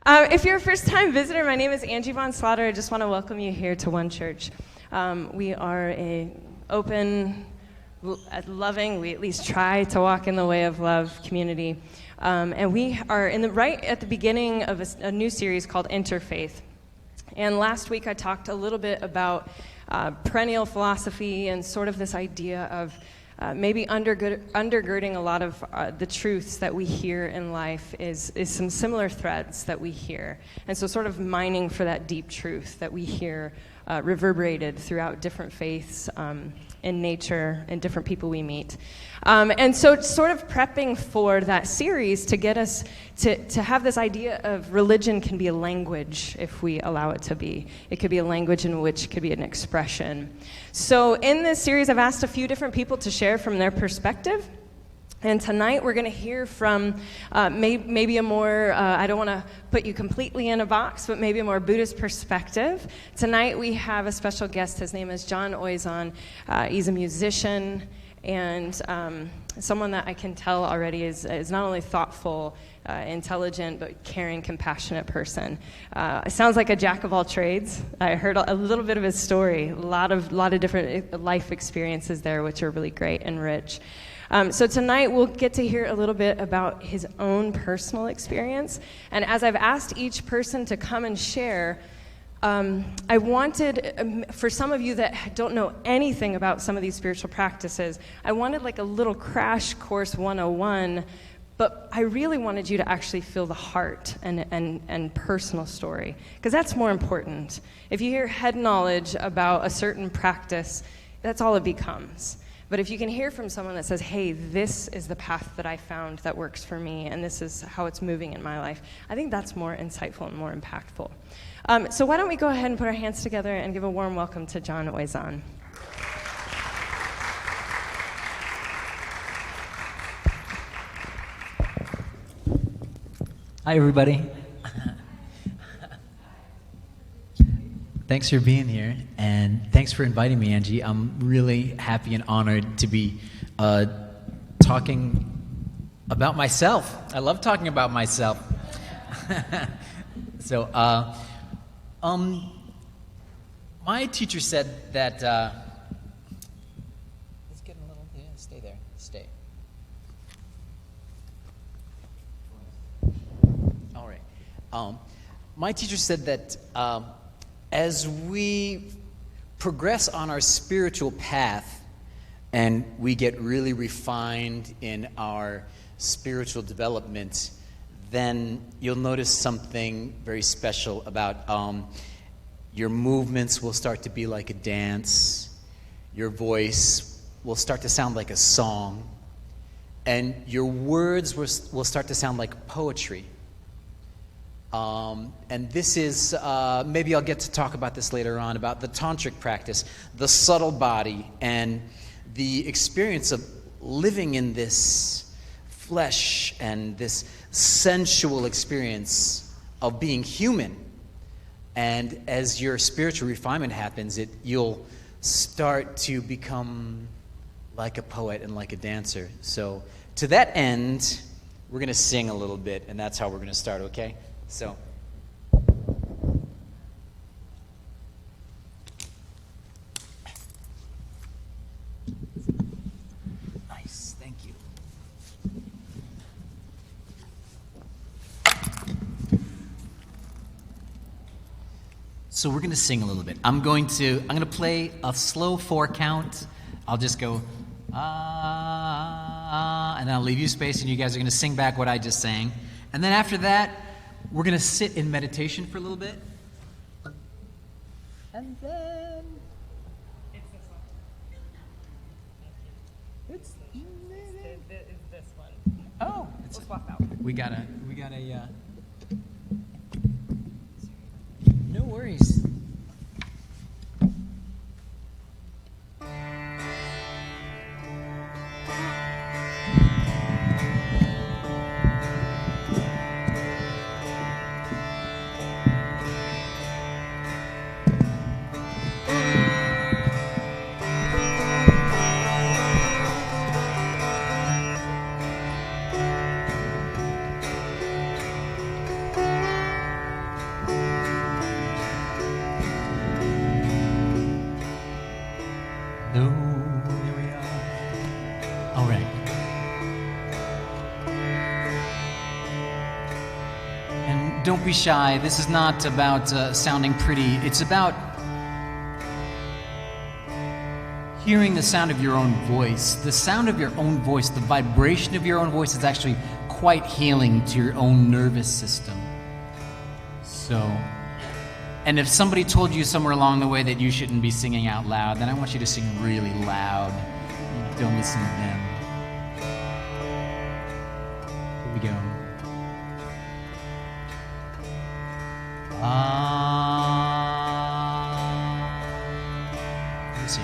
If you're a first-time visitor, my name is Angie Von Slaughter. I just want to welcome you here to One Church. We are a open, loving, we at least try to walk in the way of love community. And we are right at the beginning of a new series called Interfaith. And last week I talked a little bit about perennial philosophy and sort of this idea of maybe undergirding a lot of the truths that we hear in life is some similar threads that we hear. And so sort of mining for that deep truth that we hear reverberated throughout different faiths in nature and different people we meet. And so sort of prepping for that series to get us to have this idea of religion can be a language if we allow it to be. It could be a language in which it could be an expression. So in this series, I've asked a few different people to share from their perspective. And tonight we're going to hear from maybe a more, I don't want to put you completely in a box, but maybe a more Buddhist perspective. Tonight we have a special guest. His name is John Oyzon. He's a musician and someone that I can tell already is not only thoughtful, intelligent, but caring, compassionate person. It sounds like a jack of all trades. I heard a little bit of his story, a lot of different life experiences there, which are really great and rich. So tonight we'll get to hear a little bit about his own personal experience. And as I've asked each person to come and share, I wanted, for some of you that don't know anything about some of these spiritual practices, I wanted like a little crash course 101, but I really wanted you to actually feel the heart and personal story, because that's more important. If you hear head knowledge about a certain practice, that's all it becomes. But if you can hear from someone that says, hey, this is the path that I found that works for me, and this is how it's moving in my life, I think that's more insightful and more impactful. So why don't we go ahead and put our hands together and give a warm welcome to John Oyzon. Hi, everybody. Thanks for being here, and thanks for inviting me, Angie. I'm really happy and honored to be talking about myself. I love talking about myself. So, my teacher said that. It's getting a little. Yeah, stay there. Stay. All right. My teacher said that. As we progress on our spiritual path and we get really refined in our spiritual development, then you'll notice something very special about your movements will start to be like a dance, your voice will start to sound like a song, and your words will start to sound like poetry. And this is, maybe I'll get to talk about this later on, about the tantric practice, the subtle body, and the experience of living in this flesh and this sensual experience of being human. And as your spiritual refinement happens, you'll start to become like a poet and like a dancer. So to that end, we're going to sing a little bit, and that's how we're going to start, okay? So, nice, thank you. So we're going to sing a little bit. I'm going to play a slow 4 count. I'll just go and I'll leave you space, and you guys are going to sing back what I just sang. And then after that, we're going to sit in meditation for a little bit. And then It's this one. it's this one. oh, We'll swap out. we got a no worries. don't be shy. This is not about sounding pretty. It's about hearing the sound of your own voice. The sound of your own voice, the vibration of your own voice is actually quite healing to your own nervous system. So, and if somebody told you somewhere along the way that you shouldn't be singing out loud, then I want you to sing really loud. Don't listen to them. Here we go. Let me sing.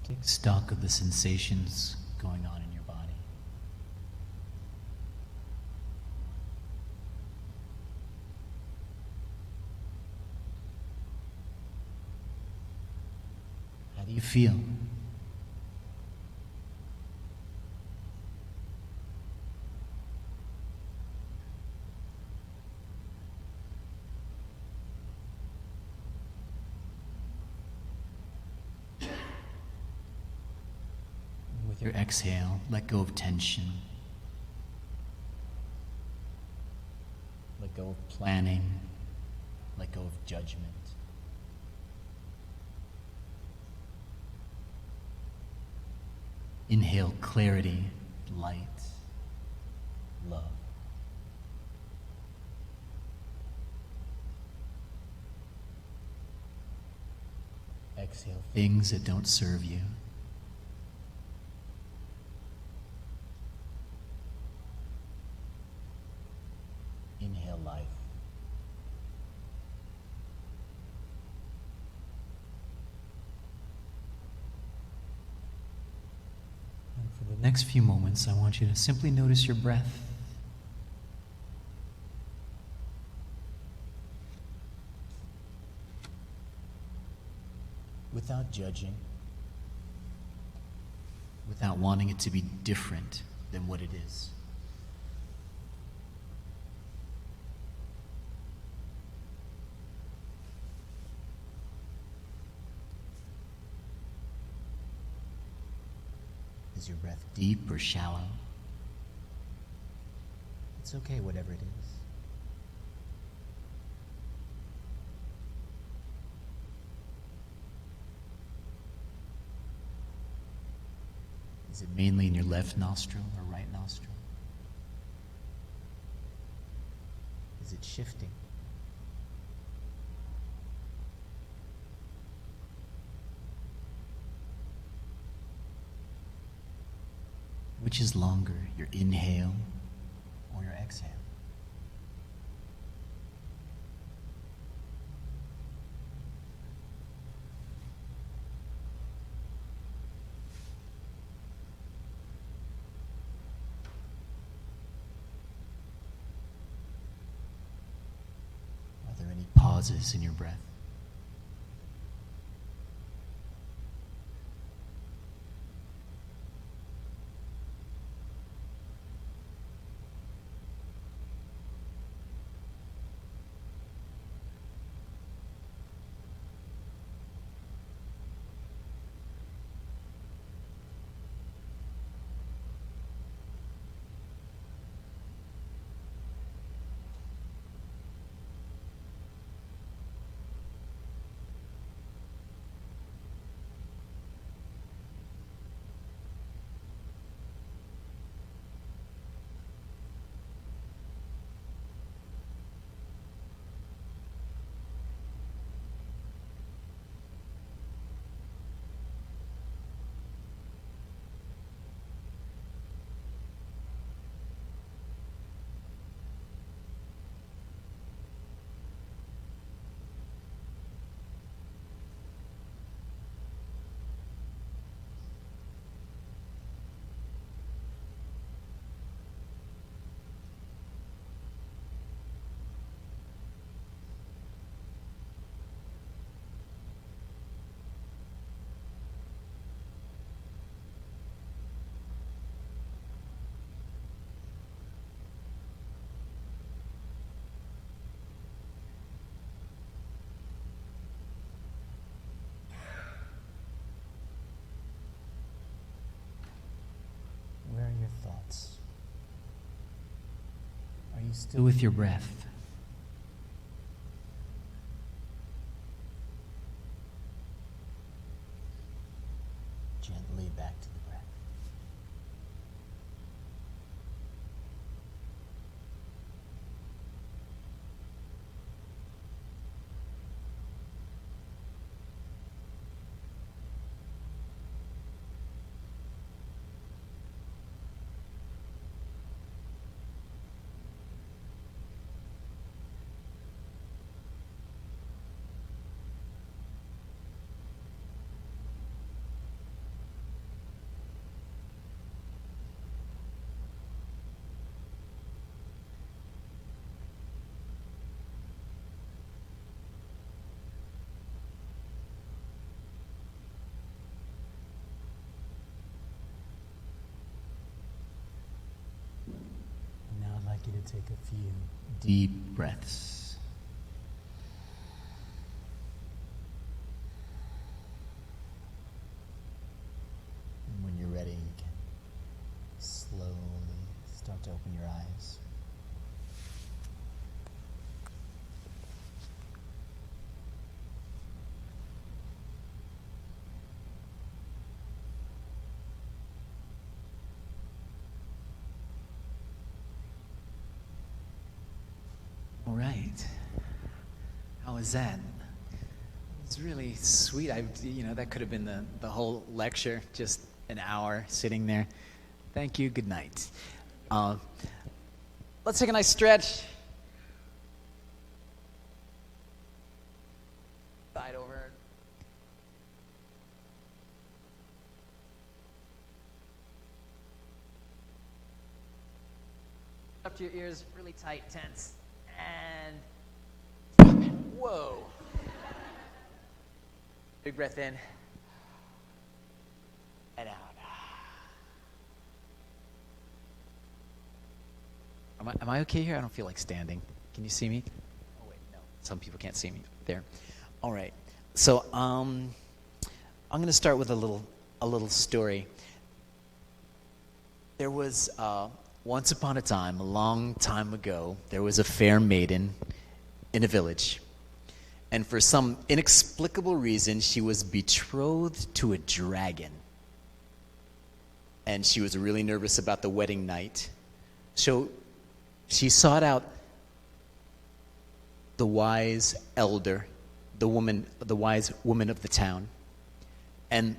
Take stock of the sensations going on in your body. How do you feel? With your exhale, let go of tension. Let go of planning. Let go of judgment. Inhale clarity, light, love. Exhale things that don't serve you. Inhale life. And for the next few moments, I want you to simply notice your breath. Without judging, without wanting it to be different than what it is. Is your breath deep or shallow? It's okay, whatever it is. Is it mainly in your left nostril or right nostril? Is it shifting? Which is longer, your inhale or your exhale? Are there any pauses in your breath? Where are your thoughts? Are you still with your breath? Gently back to the breath. Take a few deep breaths. And when you're ready, you can slowly start to open your eyes. All right. How was that? It's really sweet. That could have been the whole lecture, just an hour sitting there. Thank you. Good night. Let's take a nice stretch. Side over. Up to your ears, really tight, tense. And whoa. Big breath in and out. Am I okay here? I don't feel like standing. Can you see me? Oh wait, no. Some people can't see me. There. All right. So I'm going to start with a little story. There was once upon a time, a long time ago, there was a fair maiden in a village. And for some inexplicable reason, she was betrothed to a dragon. And she was really nervous about the wedding night. So she sought out the wise elder, the wise woman of the town. And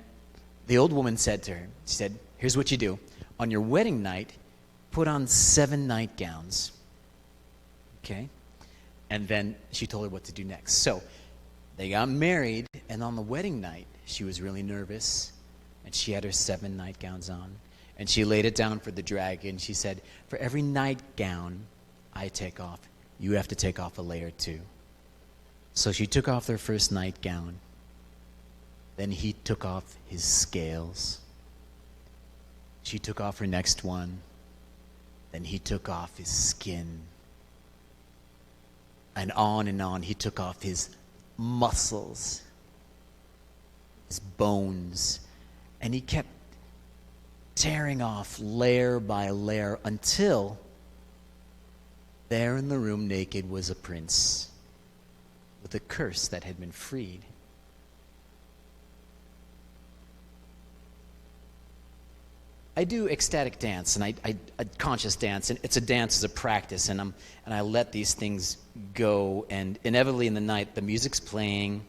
the old woman said to her, she said, here's what you do. On your wedding night, put on 7 nightgowns. Okay? And then she told her what to do next. So they got married, and on the wedding night, she was really nervous, and she had her 7 nightgowns on. And she laid it down for the dragon. She said, for every nightgown I take off, you have to take off a layer too. So she took off their first nightgown. Then he took off his scales. She took off her next one. Then he took off his skin. And on he took off his muscles, his bones. And he kept tearing off layer by layer until there in the room naked was a prince with a curse that had been freed. I do ecstatic dance, and I conscious dance, and it's a dance as a practice, and I let these things go, and inevitably in the night the music's playing,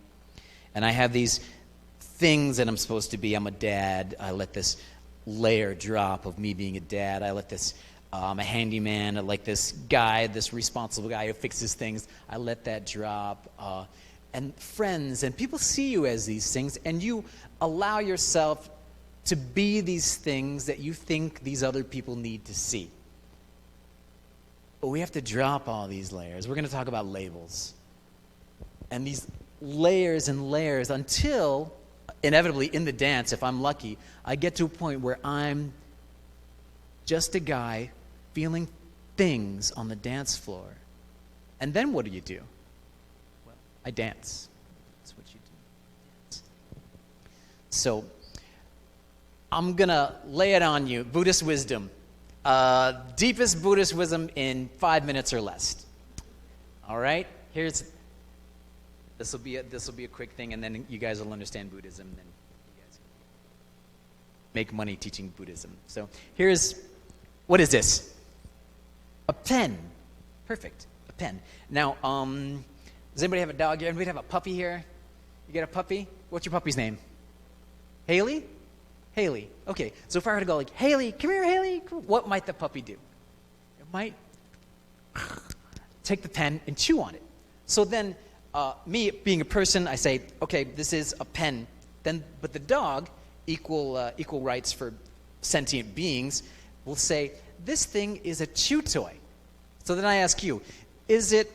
and I have these things that I'm supposed to be. I'm a dad. I let this layer drop of me being a dad. I let this. I'm a handyman. I like this guy, this responsible guy who fixes things. I let that drop, and friends and people see you as these things, and you allow yourself to be these things that you think these other people need to see. But we have to drop all these layers. We're going to talk about labels. And these layers and layers until, inevitably, in the dance, if I'm lucky, I get to a point where I'm just a guy feeling things on the dance floor. And then what do you do? Well, I dance. That's what you do. Dance. So I'm going to lay it on you. Buddhist wisdom. Deepest Buddhist wisdom in 5 minutes or less. All right? This will be a quick thing, and then you guys will understand Buddhism. Then you guys make money teaching Buddhism. So what is this? A pen. Perfect. A pen. Now, does anybody have a dog here? Anybody have a puppy here? You got a puppy? What's your puppy's name? Haley? Haley. Okay, so if I were to go like, Haley, come here, Haley, what might the puppy do? It might take the pen and chew on it. So then, me being a person, I say, okay, this is a pen. But the dog, equal rights for sentient beings, will say, this thing is a chew toy. So then I ask you, is it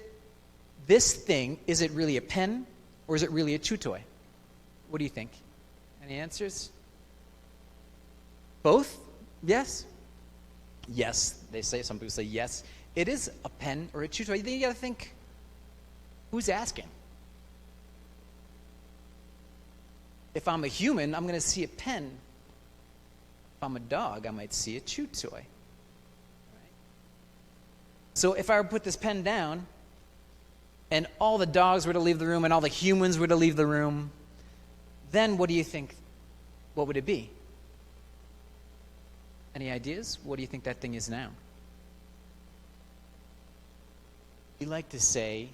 really a pen, or is it really a chew toy? What do you think? Any answers? Both? Yes? Yes, they say. Some people say yes. it is a pen or a chew toy, then you got to think, who's asking? If I'm a human, I'm going to see a pen. If I'm a dog, I might see a chew toy. Right? So if I were to put this pen down, and all the dogs were to leave the room, and all the humans were to leave the room, then what do you think? What would it be? Any ideas? What do you think that thing is now? You like to say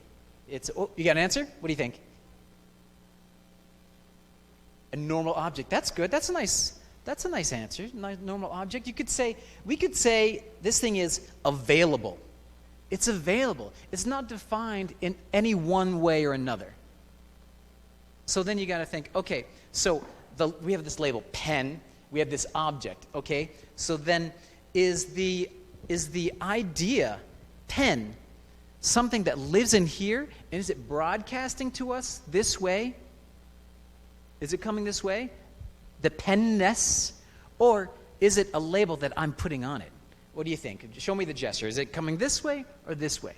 it's... Oh, you got an answer? What do you think? A normal object. That's good. That's a nice answer. Nice normal object. We could say this thing is available. It's available. It's not defined in any one way or another. So then you got to think, okay, so we have this label, pen. We have this object, okay? So then is the idea, pen, something that lives in here, and is it broadcasting to us this way? Is it coming this way? The penness? Or is it a label that I'm putting on it? What do you think? Show me the gesture. Is it coming this way or this way?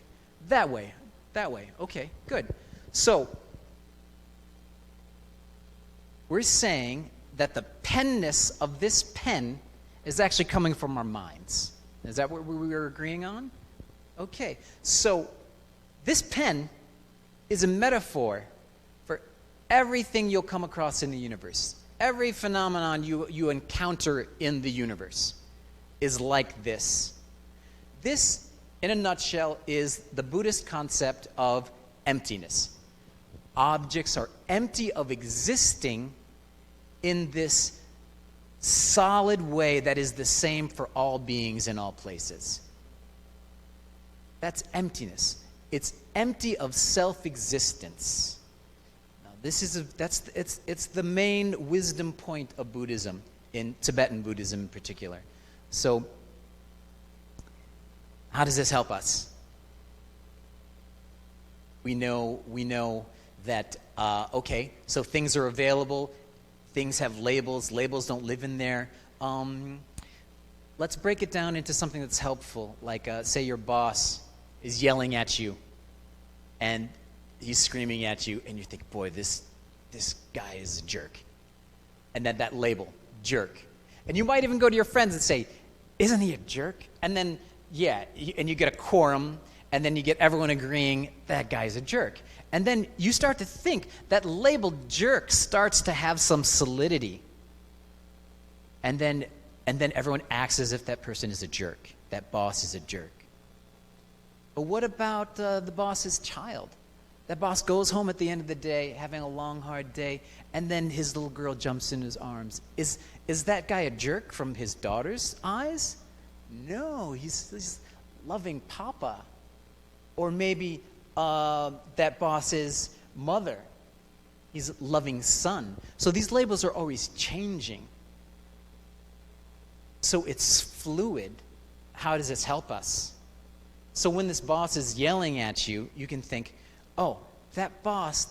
That way. That way. Okay, good. So, we're saying that the penness of this pen is actually coming from our minds. Is that what we were agreeing on? Okay. So, this pen is a metaphor for everything you'll come across in the universe. Every phenomenon you encounter in the universe is like this. This, in a nutshell, is the Buddhist concept of emptiness. Objects are empty of existing in this solid way that is the same for all beings in all places. That's emptiness. It's empty of self-existence. Now, it's the main wisdom point of Buddhism, in Tibetan Buddhism in particular. So, how does this help us? We know that, okay, so things are available, things have labels don't live in there. Let's break it down into something that's helpful, like say your boss is yelling at you, and he's screaming at you, and you think, boy, this guy is a jerk. And then that label, jerk. And you might even go to your friends and say, isn't he a jerk? And then, yeah, and you get a quorum, and then you get everyone agreeing that guy's a jerk. And then you start to think that label jerk starts to have some solidity. And then everyone acts as if that person is a jerk, that boss is a jerk. But what about the boss's child? That boss goes home at the end of the day, having a long, hard day, and then his little girl jumps in his arms. Is that guy a jerk from his daughter's eyes? No, he's loving Papa. Or maybe that boss's mother. He's loving son. So these labels are always changing. So it's fluid. How does this help us? So when this boss is yelling at you, you can think, oh, that boss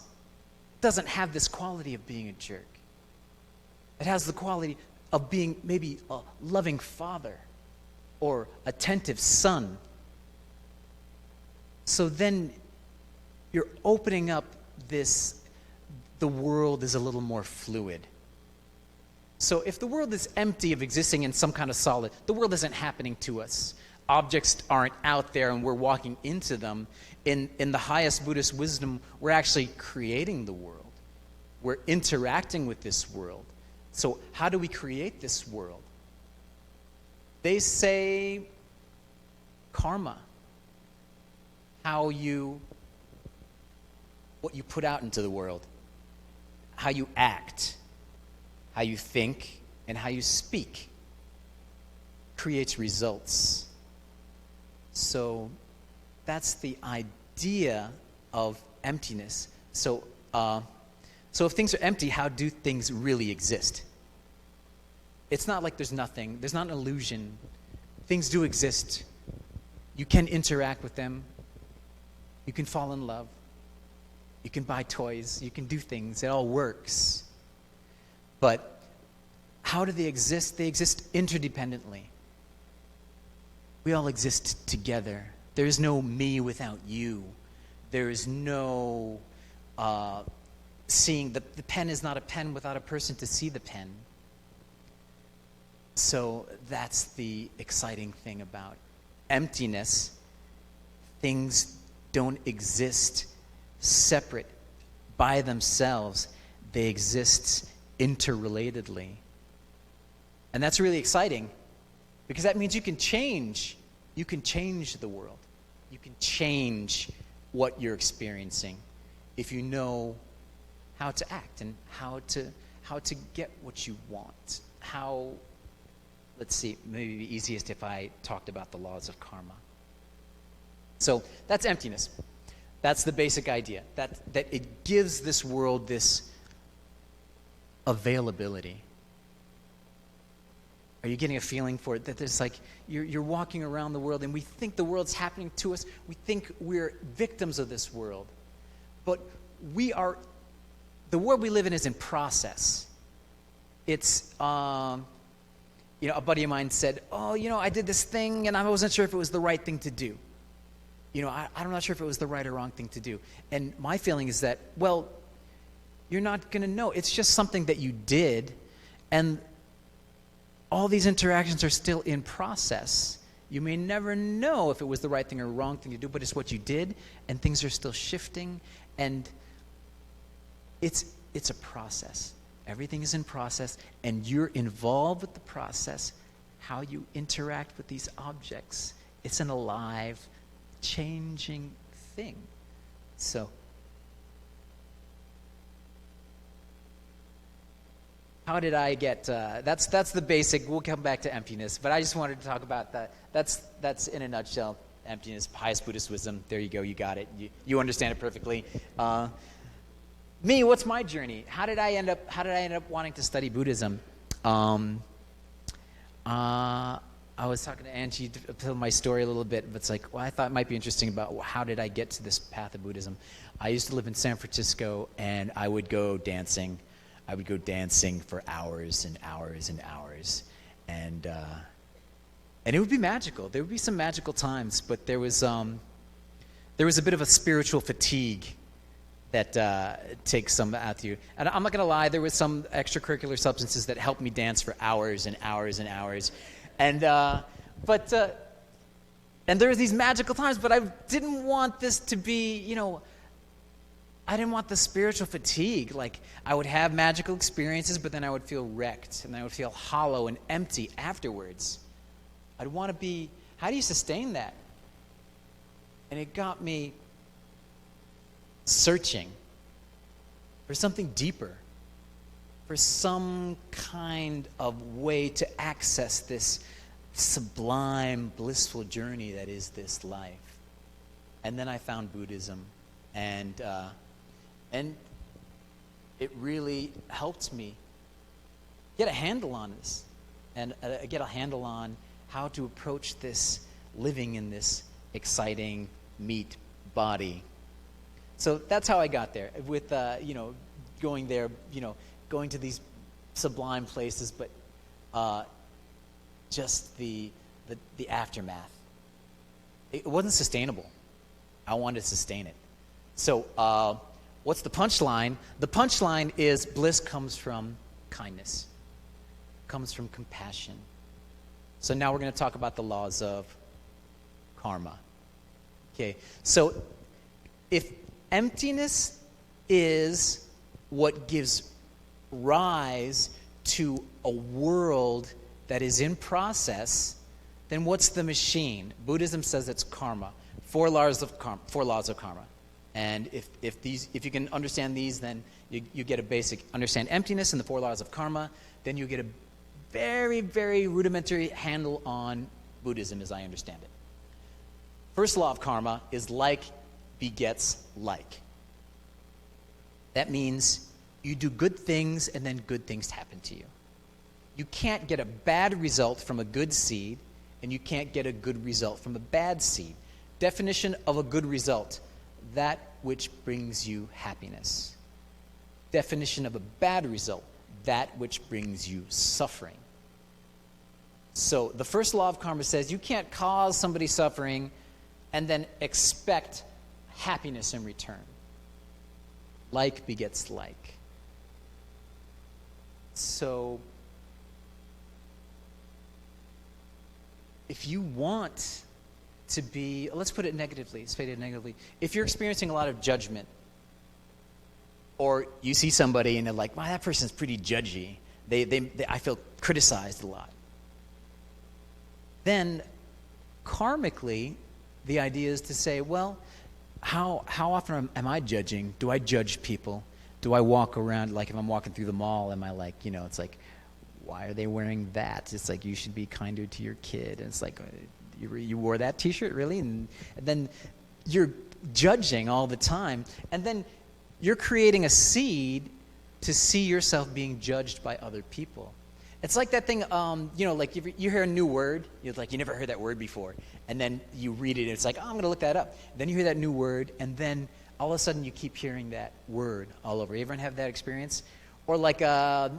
doesn't have this quality of being a jerk. It has the quality of being maybe a loving father or attentive son. So then you're opening up the world is a little more fluid. So if the world is empty of existing in some kind of solid, the world isn't happening to us. Objects aren't out there and we're walking into them. In the highest Buddhist wisdom, we're actually creating the world. We're interacting with this world. So how do we create this world? They say karma. What you put out into the world. How you act. How you think and how you speak creates results. So that's the idea of emptiness. So if things are empty, how do things really exist? It's not like there's nothing. There's not an illusion. Things do exist. You can interact with them. You can fall in love. You can buy toys. You can do things. It all works. But how do they exist? They exist interdependently. We all exist together. There's no me without you. There is no seeing. The pen is not a pen without a person to see the pen. So that's the exciting thing about emptiness. Things don't exist separate by themselves. They exist interrelatedly. And that's really exciting because that means you can change. You can change the world. You can change what you're experiencing if you know how to act and how to get what you want. Let's see, maybe it'd be easiest if I talked about the laws of karma. So that's emptiness. That's the basic idea, that it gives this world this availability. Are you getting a feeling for it? That there's like, you're walking around the world and we think the world's happening to us. We think we're victims of this world. But the world we live in is in process. It's, a buddy of mine said, I did this thing and I wasn't sure if it was the right thing to do. I'm not sure if it was the right or wrong thing to do. And my feeling is that, well, you're not going to know. It's just something that you did, and all these interactions are still in process. You may never know if it was the right thing or wrong thing to do, but it's what you did, and things are still shifting, and it's a process. Everything is in process, and you're involved with the process, how you interact with these objects. It's an alive, changing thing. So, how did I get, that's the basic, we'll come back to emptiness, but I just wanted to talk about that. That's in a nutshell, emptiness, highest Buddhist wisdom. There you go, you got it. You understand it perfectly. Me, what's my journey? How did I end up wanting to study Buddhism? I was talking to Angie to tell my story a little bit, but it's like, well, I thought it might be interesting about how did I get to this path of Buddhism. I used to live in San Francisco, and I would go dancing. I would go dancing for hours and hours and hours, and it would be magical. There would be some magical times, but there was a bit of a spiritual fatigue that takes some out of you. And I'm not going to lie, there was some extracurricular substances that helped me dance for hours and hours and hours. And there were these magical times, but I didn't want this to be, I didn't want the spiritual fatigue. Like, I would have magical experiences, but then I would feel wrecked, and I would feel hollow and empty afterwards. I'd want to be, how do you sustain that? And it got me searching for something deeper, for some kind of way to access this sublime, blissful journey that is this life. And then I found Buddhism, and it really helped me get a handle on this, and get a handle on how to approach this living in this exciting meat body. So that's how I got there, with going there, going to these sublime places, but just the aftermath. It wasn't sustainable. I wanted to sustain it. So what's the punchline? The punchline is bliss comes from kindness, comes from compassion. So now we're going to talk about the laws of karma. Okay, so if emptiness is what gives rise to a world that is in process, then what's the machine? Buddhism says it's karma. Four laws of karma. And if you can understand these, then you get a basic understand emptiness and the four laws of karma. Then you get a very, very rudimentary handle on Buddhism, as I understand it. First law of karma is like begets like. That means you do good things and then good things happen to you. You can't get a bad result from a good seed, and you can't get a good result from a bad seed. Definition of a good result: that which brings you happiness. Definition of a bad result: that which brings you suffering. So the first law of karma says you can't cause somebody suffering and then expect happiness in return. Like begets like. So, if you want to be, let's put it negatively, stated negatively. If you're experiencing a lot of judgment, or you see somebody and they're like, wow, that person's pretty judgy. I feel criticized a lot. Then, karmically, the idea is to say, well, how often am I judging? Do I judge people? Do I walk around, like if I'm walking through the mall, am I like, it's like, why are they wearing that? It's like, you should be kinder to your kid. And it's like, you wore that t-shirt, really? And then you're judging all the time. And then you're creating a seed to see yourself being judged by other people. It's like that thing, like you hear a new word, you're like, you never heard that word before. And then you read it, and it's like, oh, I'm going to look that up. Then you hear that new word, and then all of a sudden you keep hearing that word all over. You ever have that experience? Or like a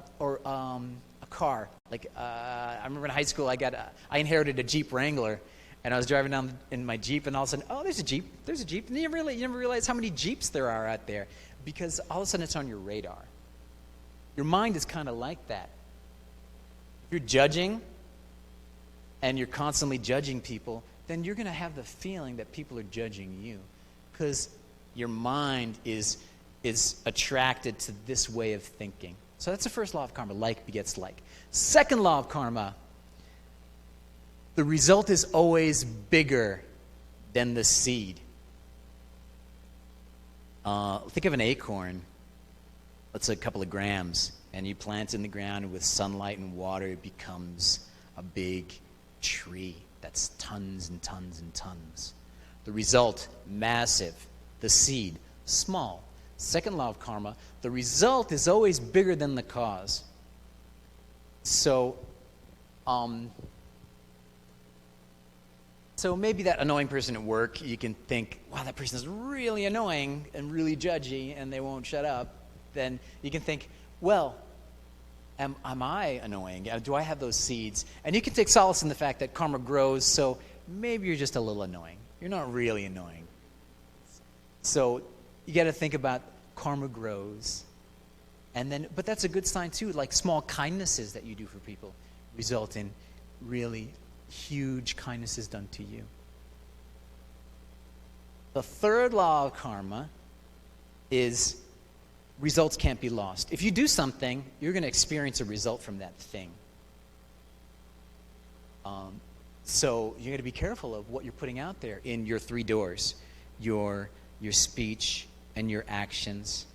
car. Like I remember in high school, I inherited a Jeep Wrangler, and I was driving down in my Jeep, and all of a sudden, oh, there's a Jeep. And you never realize how many Jeeps there are out there, because all of a sudden it's on your radar. Your mind is kind of like that. If you're judging, and you're constantly judging people, then you're going to have the feeling that people are judging you, because your mind is attracted to this way of thinking. So that's the first law of karma, like begets like. Second law of karma, the result is always bigger than the seed. Think of an acorn. Let's say a couple of grams, and you plant it in the ground, and with sunlight and water, it becomes a big tree that's tons and tons and tons. The result, massive. The seed, small. Second law of karma, the result is always bigger than the cause. So maybe that annoying person at work, you can think, wow, that person is really annoying and really judgy, and they won't shut up. Then you can think, well, am I annoying? Do I have those seeds? And you can take solace in the fact that karma grows, so maybe you're just a little annoying. You're not really annoying. So you got to think about karma grows. But that's a good sign too, like small kindnesses that you do for people result in really huge kindnesses done to you. The third law of karma is results can't be lost. If you do something, you're going to experience a result from that thing. So you're going to be careful of what you're putting out there in your three doors, your speech and your actions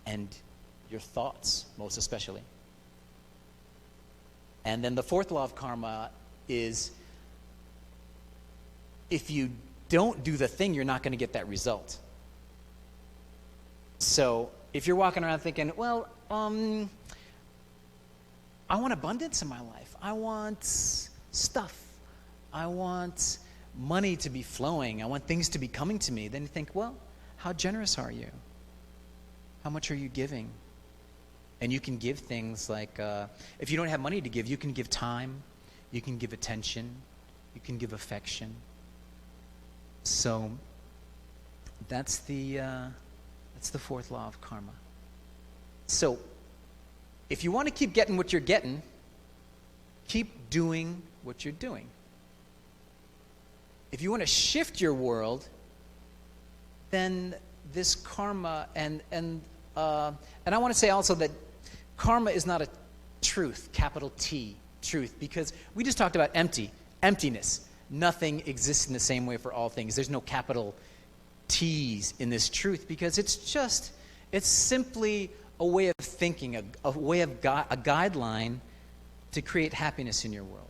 and your thoughts, most especially. And then the fourth law of karma is if you don't do the thing, you're not going to get that result. So if you're walking around thinking, well, I want abundance in my life. I want stuff. I want money to be flowing. I want things to be coming to me. Then you think, well, how generous are you? How much are you giving? And you can give things like, if you don't have money to give, you can give time, you can give attention, you can give affection. So that's the fourth law of karma. So if you want to keep getting what you're getting, keep doing what you're doing. If you want to shift your world, then this karma and I want to say also that karma is not a truth, capital T, truth, because we just talked about emptiness. Nothing exists in the same way for all things. There's no capital T's in this truth because it's simply a way of thinking, a way of a guideline to create happiness in your world.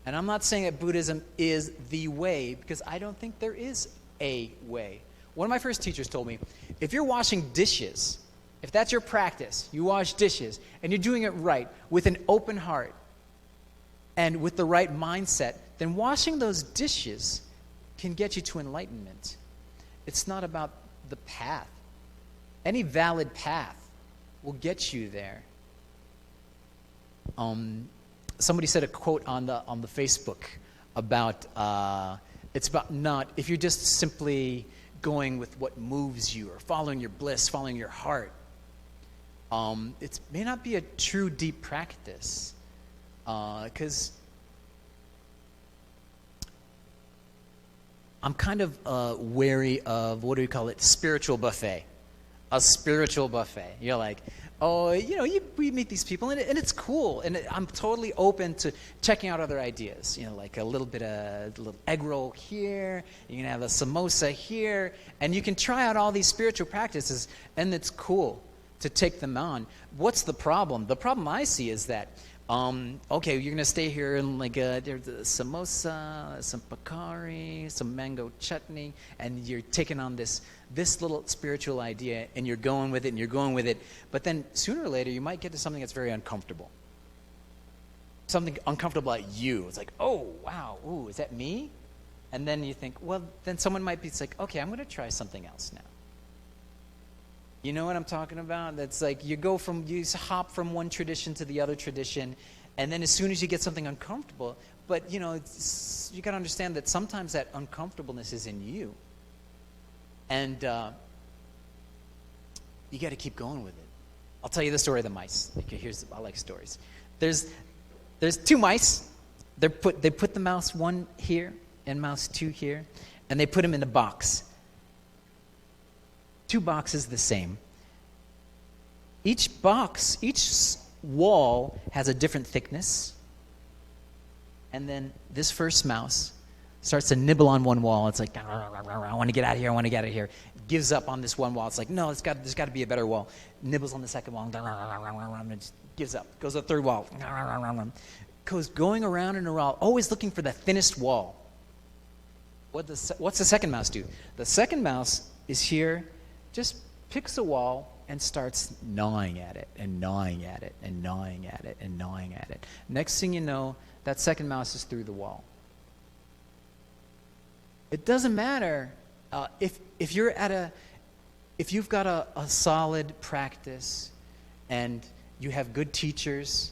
And I'm not saying that Buddhism is the way, because I don't think there is a way. One of my first teachers told me, if you're washing dishes, if that's your practice, you wash dishes, and you're doing it right, with an open heart, and with the right mindset, then washing those dishes can get you to enlightenment. It's not about the path. Any valid path will get you there. Somebody said a quote on the Facebook. it's about not, if you're just simply going with what moves you or following your bliss, following your heart, it may not be a true deep practice, because I'm kind of wary of, what do we call it, spiritual buffet. A spiritual buffet. You're like, oh, we meet these people, and it's cool, and I'm totally open to checking out other ideas. Like a little egg roll here, you can have a samosa here, and you can try out all these spiritual practices, and it's cool to take them on. What's the problem? The problem I see is that, okay, you're going to stay here and there's a samosa, some pakari, some mango chutney, and you're taking on this little spiritual idea, and you're going with it, and you're going with it. But then sooner or later, you might get to something that's very uncomfortable. Something uncomfortable at you. It's like, oh, wow, ooh, is that me? And then you think, well, then someone might be, it's like, okay, I'm going to try something else now. You know what I'm talking about? That's like you hop from one tradition to the other tradition, and then as soon as you get something uncomfortable, but you got to understand that sometimes that uncomfortableness is in you, and you got to keep going with it. I'll tell you the story of the mice. I like stories. There's two mice. They put the mouse 1 here and mouse 2 here, and they put them in a box. 2 boxes the same. Each wall has a different thickness. And then this first mouse starts to nibble on one wall. It's like, I want to get out of here, I want to get out of here. Gives up on this one wall. It's like, no, there's got to be a better wall. Nibbles on the second wall. And just gives up. Goes to the third wall. Goes going around and around, always looking for the thinnest wall. What's the second mouse do? The second mouse is here, just picks a wall and starts gnawing at it and gnawing at it and gnawing at it and gnawing at it. Next thing you know, that second mouse is through the wall. It doesn't matter if you've got a solid practice and you have good teachers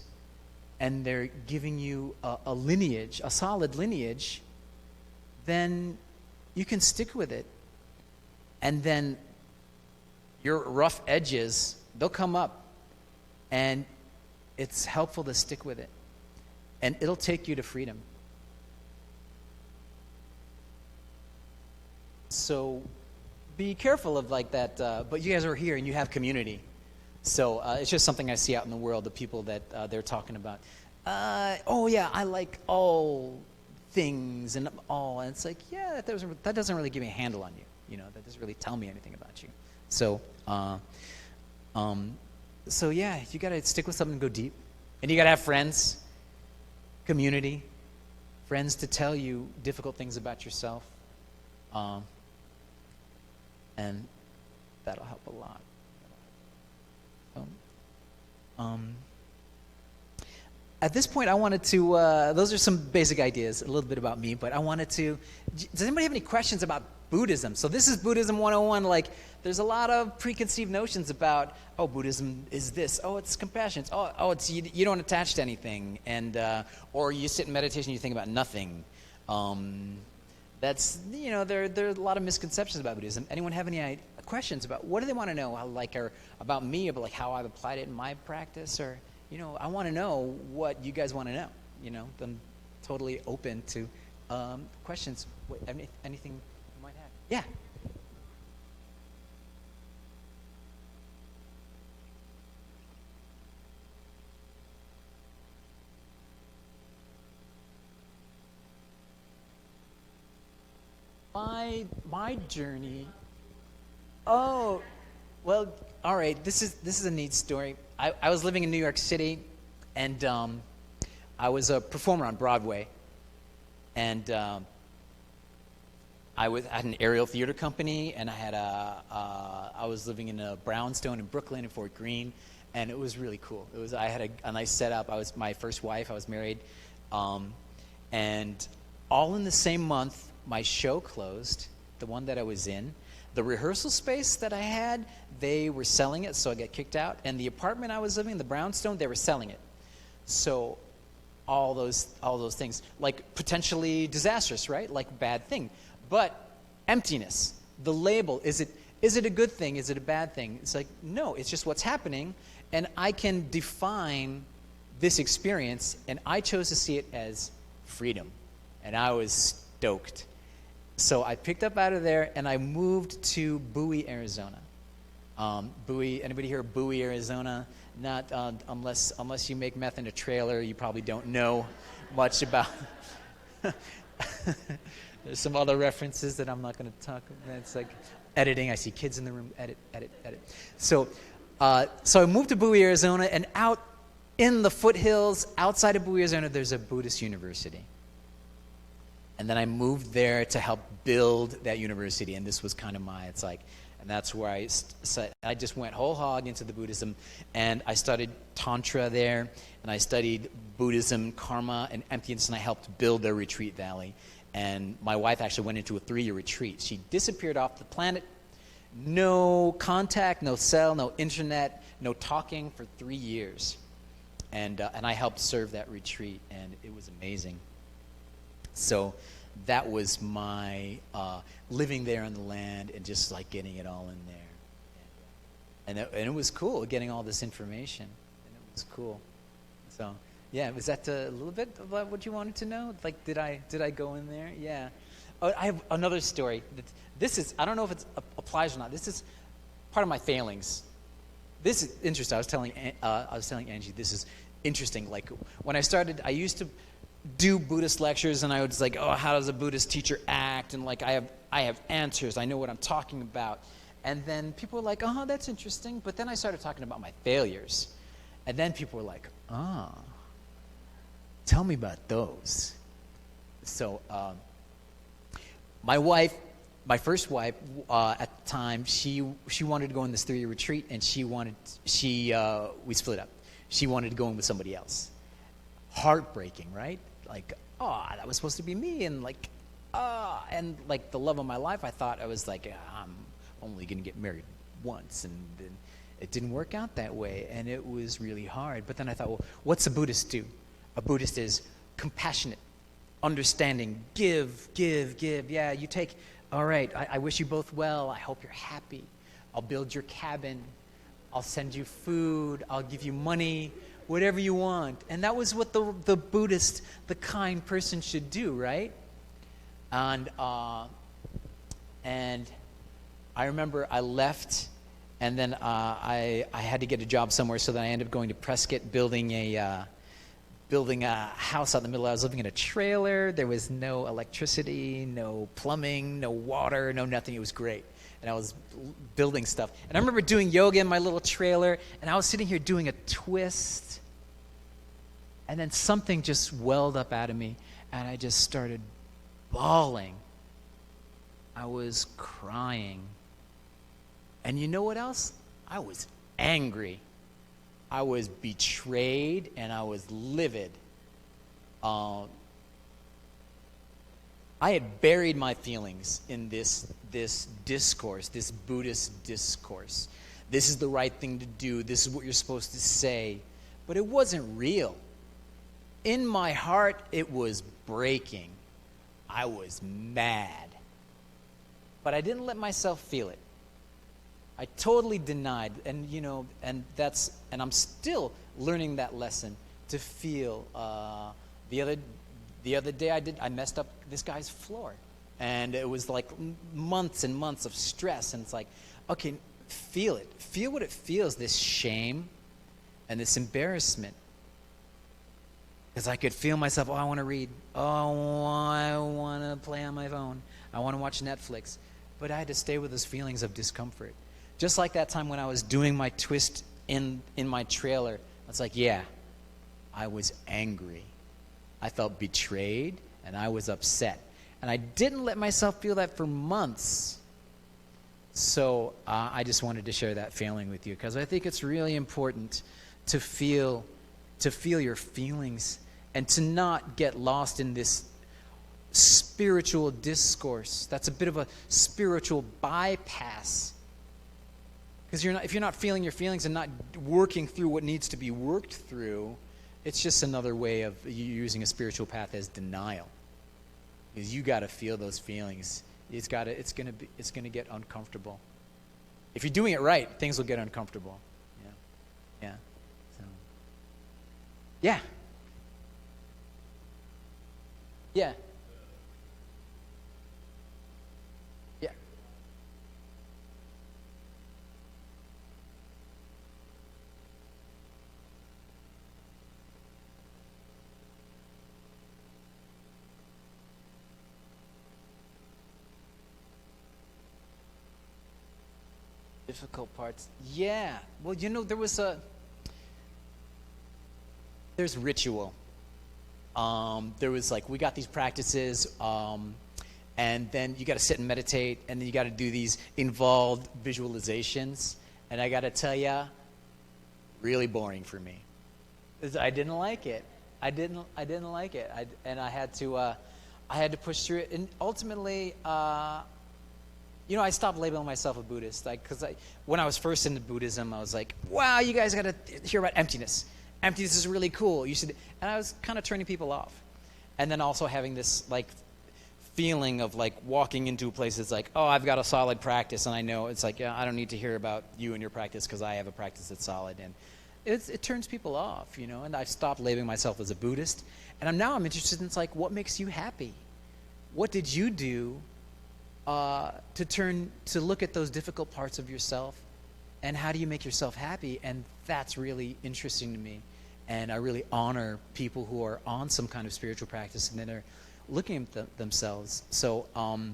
and they're giving you a solid lineage, then you can stick with it. And then your rough edges, they'll come up, and it's helpful to stick with it. And it'll take you to freedom. So be careful of that, but you guys are here and you have community. So it's just something I see out in the world, the people that they're talking about. Oh yeah, I like all things and all. And it's like, yeah, that doesn't really give me a handle on you. That doesn't really tell me anything about you. So, yeah, you got to stick with something and go deep. And you got to have friends, community, friends to tell you difficult things about yourself. And that'll help a lot. At this point, I wanted to, those are some basic ideas, a little bit about me, but I wanted to, does anybody have any questions about Buddhism? So this is Buddhism 101, there's a lot of preconceived notions about, oh, Buddhism is this, oh, it's compassion, it's you don't attach to anything, and or you sit in meditation and you think about nothing. That's, there are a lot of misconceptions about Buddhism. Anyone have any questions about, what do they want to know, or about me, about how I've applied it in my practice, or, I want to know what you guys want to know, I'm totally open to questions. Anything you might have? Yeah. My journey. Oh, well, all right. This is a neat story. I was living in New York City, and I was a performer on Broadway, and I had an aerial theater company, and I was living in a brownstone in Brooklyn and Fort Greene, and it was really cool. I had a nice setup. I was my first wife. I was married, and all in the same month, my show closed, the one that I was in. The rehearsal space that I had, they were selling it, so I got kicked out. And the apartment I was living in, the brownstone, they were selling it. So all those things, like potentially disastrous, right? Like bad thing. But emptiness, the label, is it a good thing? Is it a bad thing? It's like, no, it's just what's happening, and I can define this experience, and I chose to see it as freedom, and I was stoked. So I picked up out of there, and I moved to Bowie, Arizona. Bowie, anybody here of Bowie, Arizona? Not unless you make meth in a trailer, you probably don't know much about. There's some other references that I'm not going to talk about. It's like editing. I see kids in the room. Edit. So I moved to Bowie, Arizona, and out in the foothills outside of Bowie, Arizona, there's a Buddhist university. And then I moved there to help build that university, and this was kind of and that's where I just went whole hog into the Buddhism, and I studied Tantra there, and I studied Buddhism, karma, and emptiness, and I helped build their retreat valley. And my wife actually went into a 3-year retreat. She disappeared off the planet, no contact, no cell, no internet, no talking for 3 years. And I helped serve that retreat, and it was amazing. So that was my living there on the land and just like getting it all in there. And it was cool getting all this information. And it was cool. So, yeah, was that a little bit about what you wanted to know? Like, did I go in there? Yeah. Oh, I have another story. This is, I don't know if it applies or not. This is part of my failings. This is interesting. I was telling Angie, this is interesting. Like, when I started, I used to do Buddhist lectures, and I was like, oh, how does a Buddhist teacher act? And like, I have answers. I know what I'm talking about. And then people were like, oh, that's interesting. But then I started talking about my failures. And then people were like, oh, tell me about those. So my first wife, at the time, she wanted to go on this 3-year retreat, and we split up. She wanted to go in with somebody else. Heartbreaking, right? Like, oh, that was supposed to be me, and like, and like the love of my life, I thought I was like, I'm only going to get married once, and then it didn't work out that way, and it was really hard. But then I thought, well, what's a Buddhist do? A Buddhist is compassionate, understanding, give. Yeah, you take, all right, I wish you both well. I hope you're happy. I'll build your cabin. I'll send you food. I'll give you money. Whatever you want. And that was what the Buddhist, the kind person should do, right? And I remember I left, and then I had to get a job somewhere, so then I ended up going to Prescott, building a house out in the middle. I was living in a trailer. There was no electricity, no plumbing, no water, no nothing. It was great. And I was building stuff. And I remember doing yoga in my little trailer, and I was sitting here doing a twist, and then something just welled up out of me, and I just started bawling. I was crying. And you know what else? I was angry. I was betrayed, and I was livid. I had buried my feelings in this discourse, this Buddhist discourse. This is the right thing to do. This is what you're supposed to say. But it wasn't real. In my heart, it was breaking. I was mad. But I didn't let myself feel it. I totally denied, and I'm still learning that lesson to feel. The other day I messed up this guy's floor, and it was like months and months of stress, and it's like, okay, feel it. Feel what it feels, this shame and this embarrassment. Because I could feel myself, I want to read. Oh, I want to play on my phone. I want to watch Netflix. But I had to stay with those feelings of discomfort. Just like that time when I was doing my twist in my trailer. It's like, yeah, I was angry. I felt betrayed, and I was upset. And I didn't let myself feel that for months. So I just wanted to share that feeling with you, because I think it's really important to feel your feelings and to not get lost in this spiritual discourse. That's a bit of a spiritual bypass. Because if you're not feeling your feelings and not working through what needs to be worked through, It's just another way of you using a spiritual path as denial. Because you got to feel those feelings. It's gonna get uncomfortable. If you're doing it right, things will get uncomfortable. Yeah. So. Yeah. Yeah. Yeah. Difficult parts. Yeah. Well, there's ritual. There was like, we got these practices, and then you got to sit and meditate, and then you got to do these involved visualizations. And I got to tell you, really boring for me. I didn't like it. I didn't like it. I had to push through it. And ultimately, I stopped labeling myself a Buddhist. Because when I was first into Buddhism, I was like, wow, you guys got to hear about emptiness. Emptiness is really cool. You should. And I was kind of turning people off. And then also having this like feeling of like walking into a place that's like, oh, I've got a solid practice, and I know it's like, yeah, I don't need to hear about you and your practice because I have a practice that's solid. And it turns people off, and I've stopped labeling myself as a Buddhist. And I'm interested in, it's like, what makes you happy? What did you do to look at those difficult parts of yourself, and how do you make yourself happy? And that's really interesting to me. And I really honor people who are on some kind of spiritual practice and then are looking at themselves. So I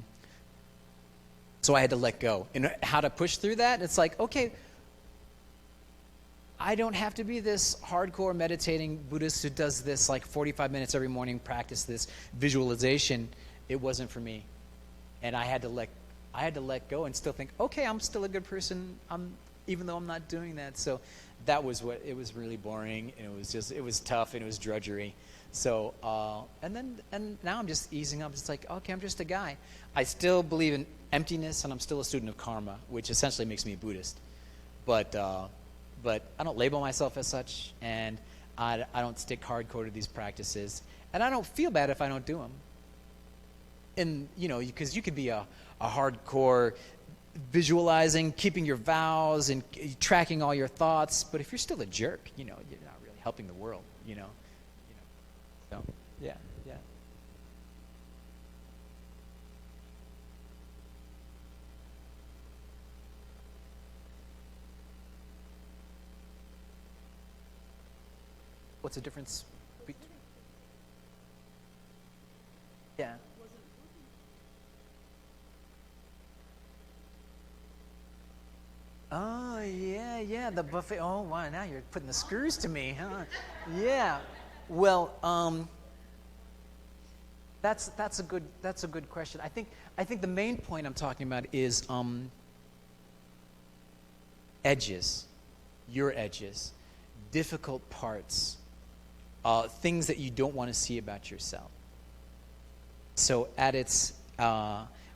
had to let go. And how to push through that? It's like, okay, I don't have to be this hardcore meditating Buddhist who does this like 45 minutes every morning, practice this visualization. It wasn't for me. And I had to let go and still think, okay, I'm still a good person, even though I'm not doing that. So that was it was really boring, and it was tough, and it was drudgery. So, and now I'm just easing up. It's like, okay, I'm just a guy. I still believe in emptiness, and I'm still a student of karma, which essentially makes me a Buddhist. But I don't label myself as such, and I don't stick hardcore to these practices, and I don't feel bad if I don't do them. And, because you could be a hardcore visualizing, keeping your vows, and tracking all your thoughts, but if you're still a jerk, you're not really helping the world, So, yeah. What's the difference? Yeah. Oh, yeah, the buffet. Oh, wow, now you're putting the screws to me, huh? Yeah. Well, that's a good question. I think the main point I'm talking about is edges, your edges, difficult parts, things that you don't want to see about yourself. So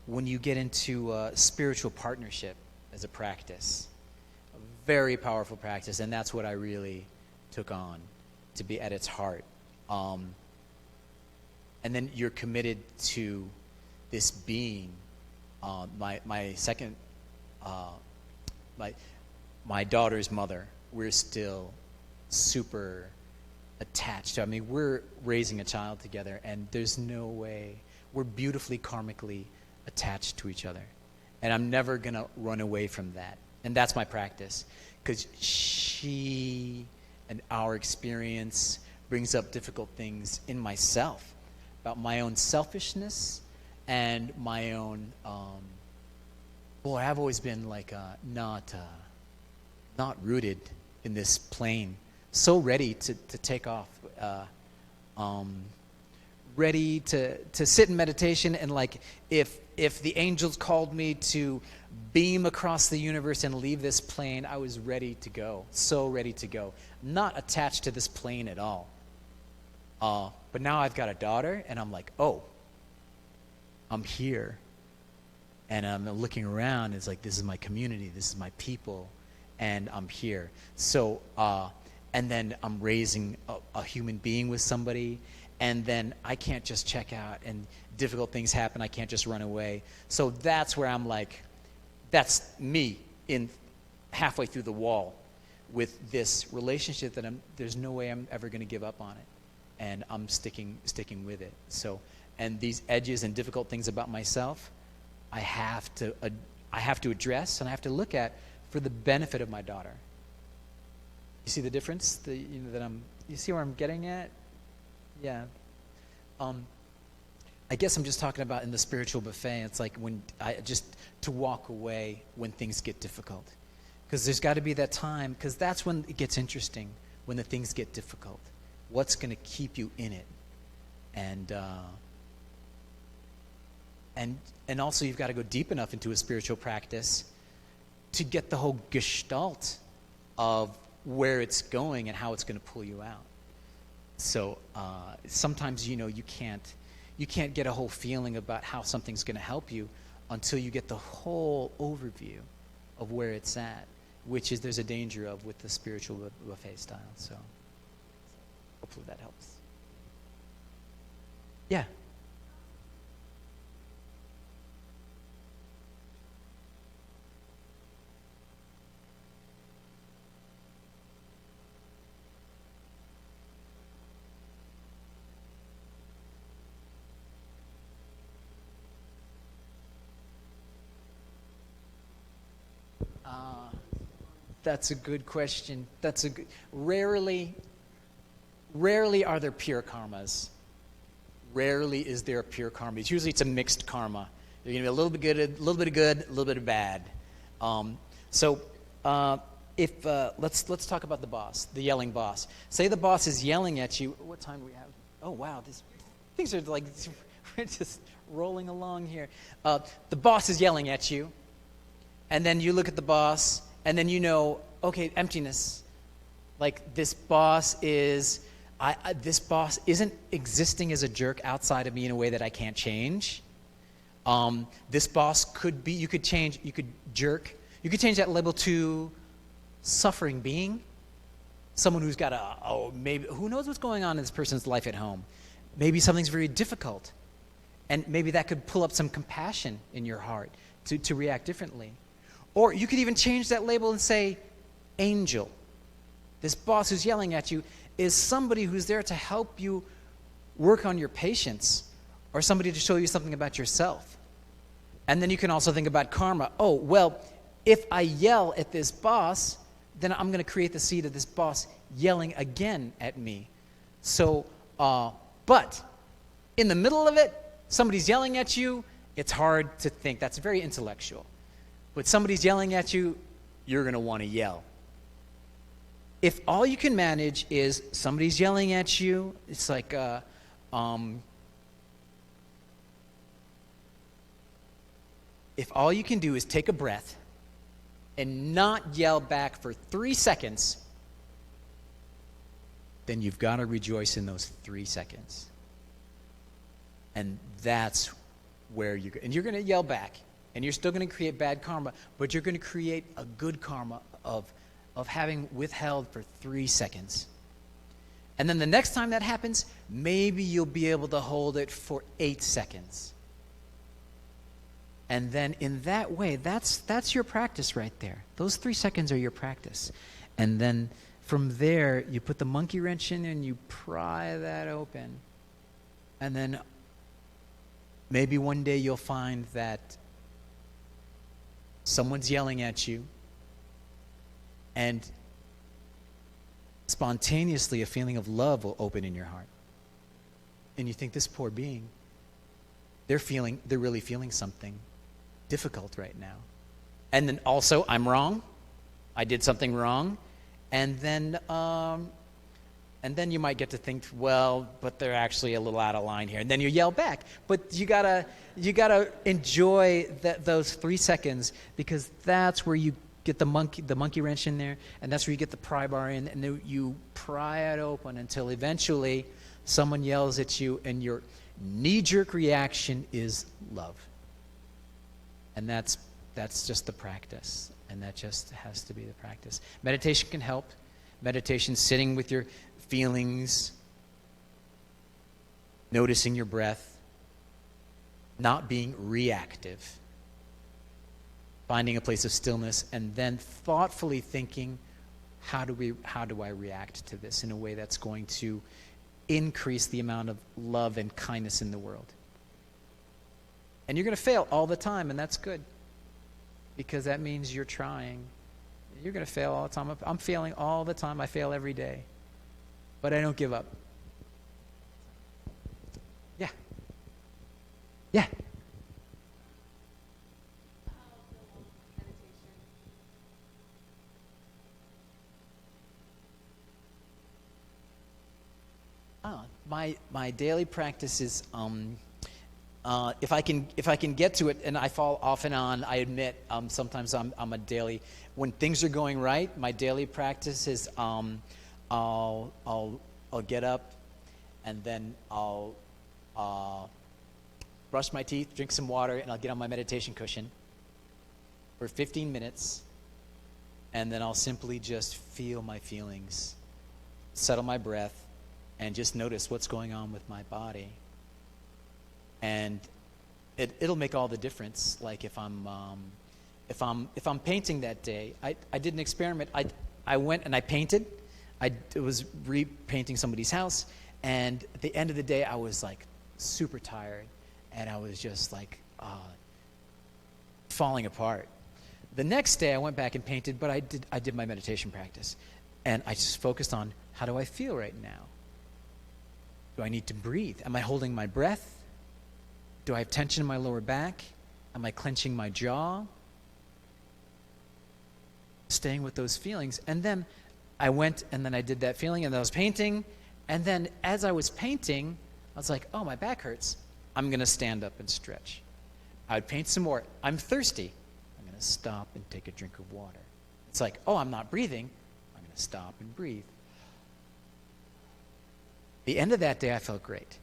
when you get into spiritual partnership as a practice, a very powerful practice, and that's what I really took on to be at its heart. And then you're committed to this being. My second, my daughter's mother, we're still super attached. I mean, we're raising a child together, and there's no way. We're beautifully karmically attached to each other. And I'm never going to run away from that. And that's my practice. Because she and our experience brings up difficult things in myself, about my own selfishness and my own, I've always been like not rooted in this plane, so ready to take off, ready to sit in meditation, and like if the angels called me to beam across the universe and leave this plane, I was ready to go, so ready to go, not attached to this plane at all. But now I've got a daughter, and I'm like, oh, I'm here, and I'm looking around. It's like, this is my community, this is my people, and I'm here. So and then I'm raising a human being with somebody, and then I can't just check out, and difficult things happen. I can't just run away. So that's where I'm like, that's me in halfway through the wall with this relationship that there's no way I'm ever going to give up on it, and I'm sticking with it. So, and these edges and difficult things about myself, I have to address, and I have to look at for the benefit of my daughter. You see the difference? You see where I'm getting at? Yeah. I guess I'm just talking about in the spiritual buffet. It's like to walk away when things get difficult. Because there's got to be that time, because that's when it gets interesting, when the things get difficult. What's going to keep you in it? And also you've got to go deep enough into a spiritual practice to get the whole gestalt of where it's going and how it's going to pull you out. So sometimes you can't get a whole feeling about how something's going to help you until you get the whole overview of where it's at, which is there's a danger of with the spiritual buffet style. So hopefully that helps. Yeah. That's a good question. Rarely are there pure karmas. Rarely is there a pure karma. Usually it's a mixed karma. You're going to be a little bit good, a little bit of good, a little bit of bad. Let's talk about the boss, the yelling boss. Say the boss is yelling at you. What time do we have? Oh wow, things are like we're just rolling along here. The boss is yelling at you, and then you look at the boss. And then okay, emptiness. Like this boss isn't existing as a jerk outside of me in a way that I can't change. This boss could be, you could change that label to suffering being. Someone who's got maybe, who knows what's going on in this person's life at home. Maybe something's very difficult. And maybe that could pull up some compassion in your heart to react differently. Or you could even change that label and say, angel. This boss who's yelling at you is somebody who's there to help you work on your patience, or somebody to show you something about yourself. And then you can also think about karma. Oh, well, if I yell at this boss, then I'm going to create the seed of this boss yelling again at me. So, but in the middle of it, somebody's yelling at you, it's hard to think. That's very intellectual. But somebody's yelling at you, you're going to want to yell. If all you can manage is somebody's yelling at you, it's like if all you can do is take a breath and not yell back for 3 seconds, then you've got to rejoice in those 3 seconds. And that's where you're going to yell back. And you're still going to create bad karma, but you're going to create a good karma of having withheld for 3 seconds. And then the next time that happens, maybe you'll be able to hold it for 8 seconds. And then in that way, that's your practice right there. Those 3 seconds are your practice. And then from there, you put the monkey wrench in and you pry that open. And then maybe one day you'll find that someone's yelling at you, and spontaneously a feeling of love will open in your heart. And you think, this poor being, they're really feeling something difficult right now. And then also, I'm wrong. I did something wrong. And then you might get to think, well, but they're actually a little out of line here. And then you yell back. But you gotta enjoy those 3 seconds, because that's where you get the monkey wrench in there, and that's where you get the pry bar in, and then you pry it open until eventually someone yells at you, and your knee-jerk reaction is love. And that's just the practice, and that just has to be the practice. Meditation can help. Meditation, sitting with your feelings, noticing your breath, not being reactive, finding a place of stillness, and then thoughtfully thinking, how do I react to this in a way that's going to increase the amount of love and kindness in the world? And you're going to fail all the time, and that's good, because that means you're trying. You're going to fail all the time. I'm failing all the time. I fail every day. But I don't give up. Yeah. Yeah. My daily practice is if I can get to it, and I fall off and on. I admit sometimes I'm a daily. When things are going right, my daily practice is I'll get up, and then I'll brush my teeth, drink some water, and I'll get on my meditation cushion for 15 minutes, and then I'll simply just feel my feelings, settle my breath, and just notice what's going on with my body. And it'll make all the difference. Like if I'm painting that day, I did an experiment. I went and I painted. I was repainting somebody's house, and at the end of the day, I was like super tired, and I was just like falling apart. The next day, I went back and painted, but I did my meditation practice, and I just focused on, how do I feel right now? Do I need to breathe? Am I holding my breath? Do I have tension in my lower back? Am I clenching my jaw? Staying with those feelings. And then I went and then I did that feeling, and then I was painting. And then as I was painting, I was like, oh, my back hurts. I'm going to stand up and stretch. I would paint some more. I'm thirsty. I'm going to stop and take a drink of water. It's like, oh, I'm not breathing. I'm going to stop and breathe. The end of that day, I felt great.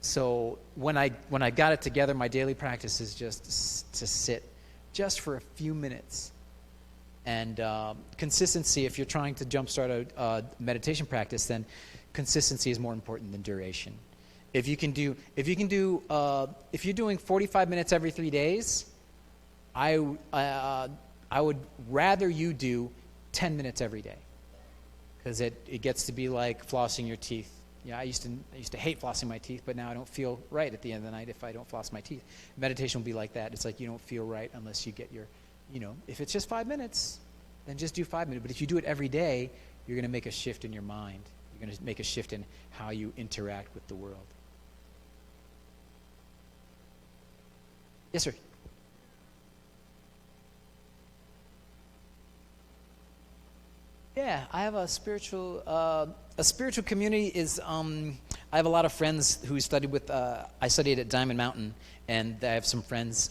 So when I got it together, my daily practice is just to sit just for a few minutes. And consistency, if you're trying to jumpstart a meditation practice, then consistency is more important than duration. If you're doing 45 minutes every 3 days, I would rather you do 10 minutes every day. Because it gets to be like flossing your teeth. Yeah, I used to hate flossing my teeth, but now I don't feel right at the end of the night if I don't floss my teeth. Meditation will be like that. It's like you don't feel right unless you get your, if it's just 5 minutes, then just do 5 minutes. But if you do it every day, you're going to make a shift in your mind. You're going to make a shift in how you interact with the world. Yes, sir. Yeah, I have a spiritual community is, I have a lot of friends who studied with, I studied at Diamond Mountain, and I have some friends,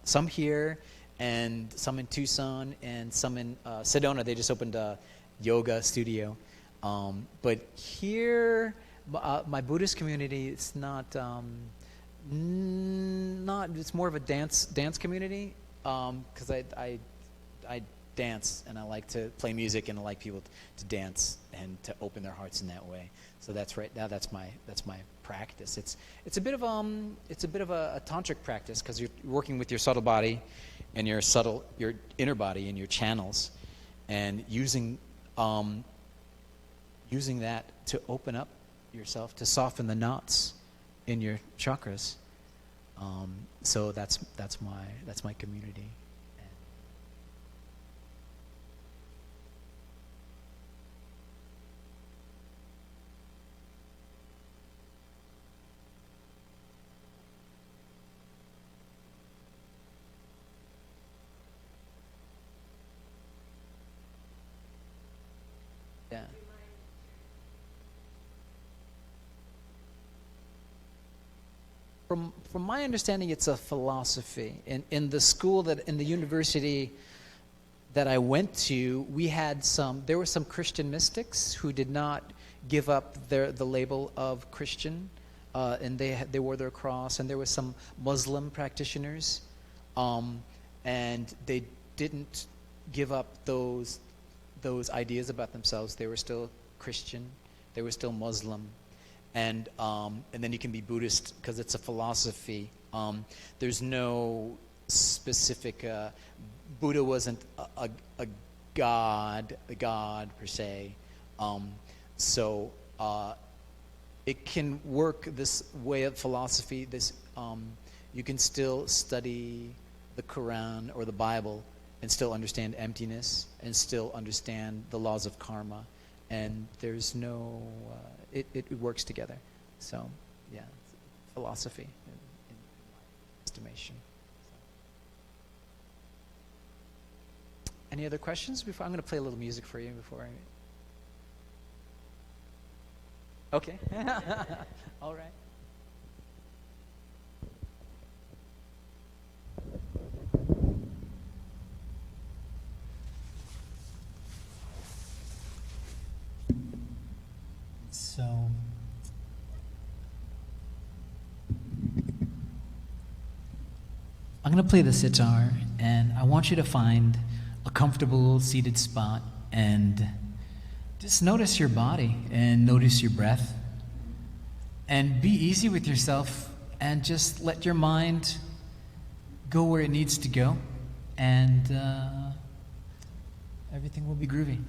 some here, and some in Tucson, and some in Sedona. They just opened a yoga studio. But here, my Buddhist community, it's not, it's more of a dance community, because I dance, and I like to play music, and I like people to dance and to open their hearts in that way. So that's right now. That's my practice. It's a bit of a tantric practice, because you're working with your subtle body and your inner body and your channels, and using that to open up yourself, to soften the knots in your chakras. So that's my community. Yeah. From my understanding, it's a philosophy. In the university that I went to, there were some Christian mystics who did not give up the label of Christian, and they wore their cross, and there were some Muslim practitioners, and they didn't give up those ideas about themselves. They were still Christian, they were still Muslim, and then you can be Buddhist because it's a philosophy. There's no specific. Buddha wasn't a god per se. So it can work this way of philosophy. You can still study the Quran or the Bible and still understand emptiness and still understand the laws of karma, and there's no it works together. So yeah, philosophy in my estimation. Any other questions before I'm going to play a little music for you before I okay. All right. So, I'm going to play the sitar, and I want you to find a comfortable seated spot and just notice your body and notice your breath. And be easy with yourself and just let your mind go where it needs to go, and everything will be groovy.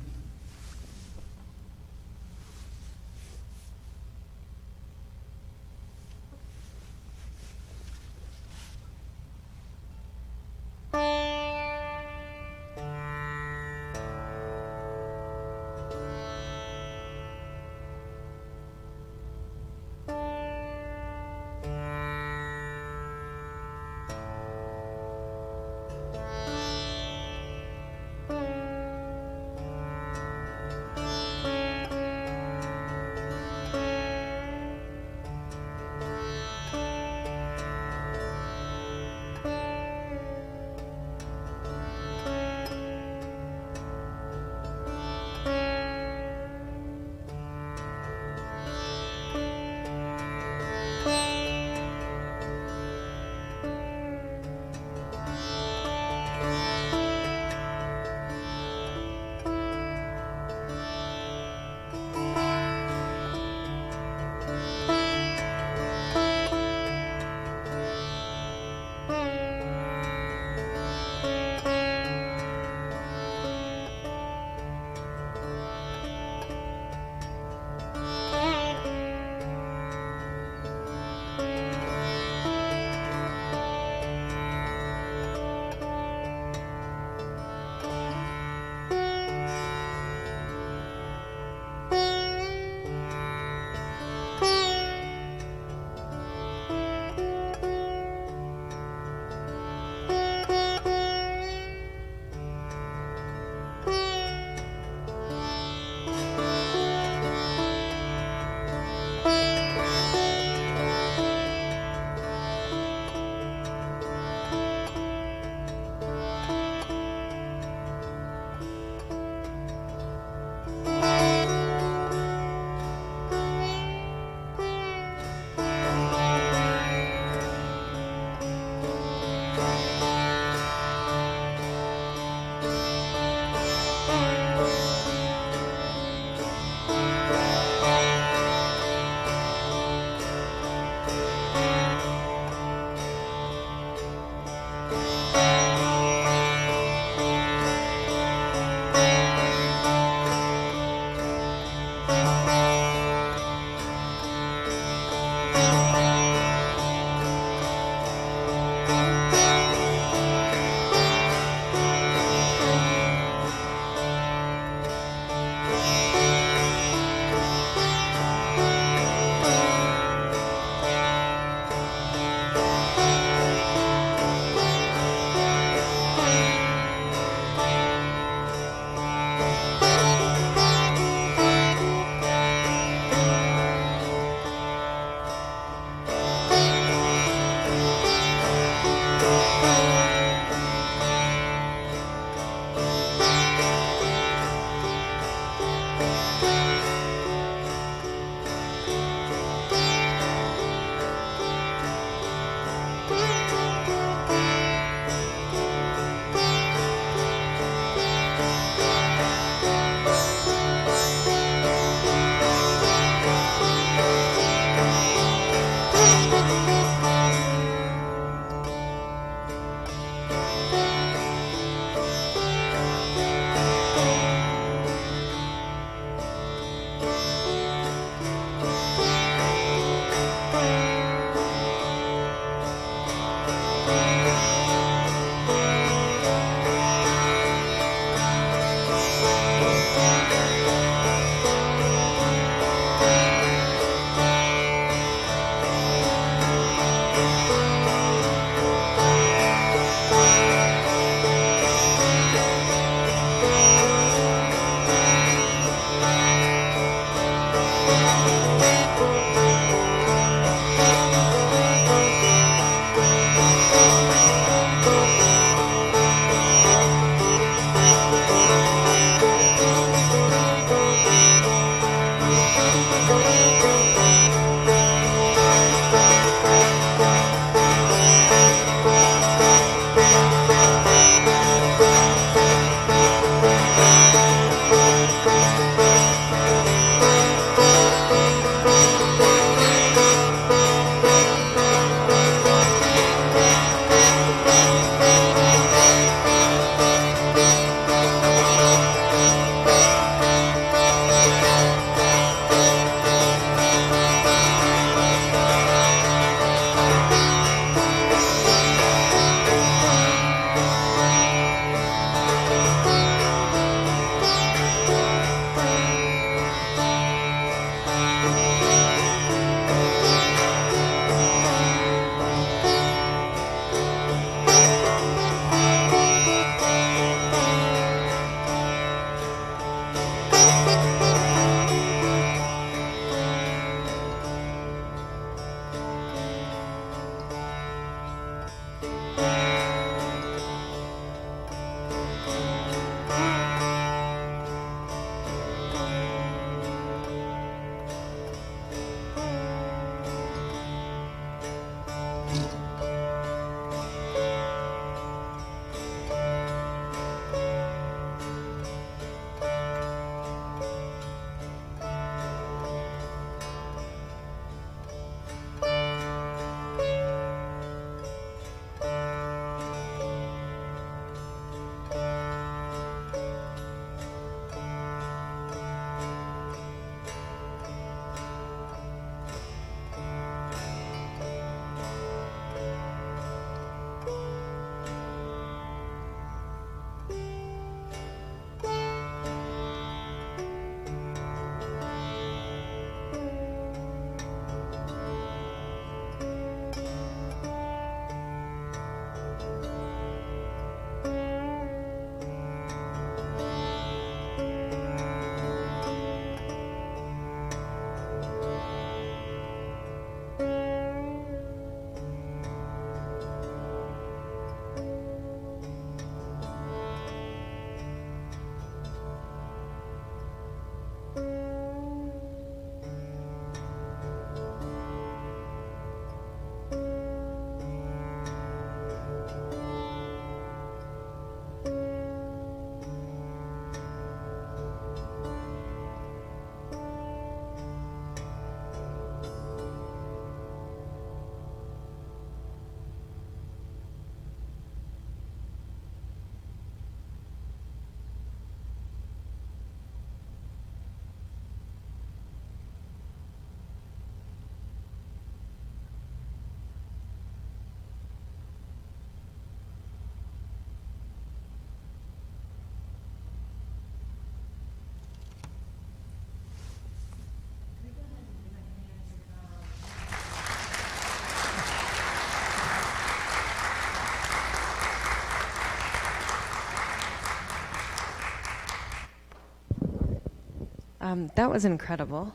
That was incredible.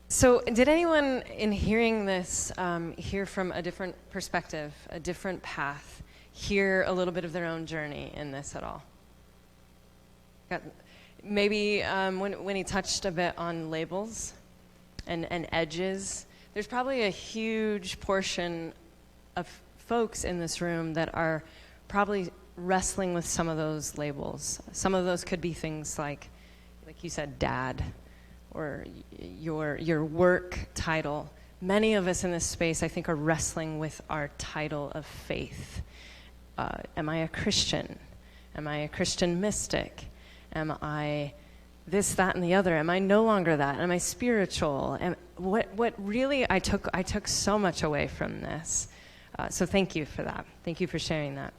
So did anyone in hearing this hear from a different perspective, a different path, hear a little bit of their own journey in this at all? Maybe when he touched a bit on labels and edges, there's probably a huge portion of folks in this room that are probably wrestling with some of those labels. Some of those could be things like you said, dad, or your work title. Many of us in this space, I think, are wrestling with our title of faith. Am I a Christian? Am I a Christian mystic? Am I this, that, and the other? Am I no longer that? Am I spiritual? What really I took so much away from this. So thank you for that. Thank you for sharing that.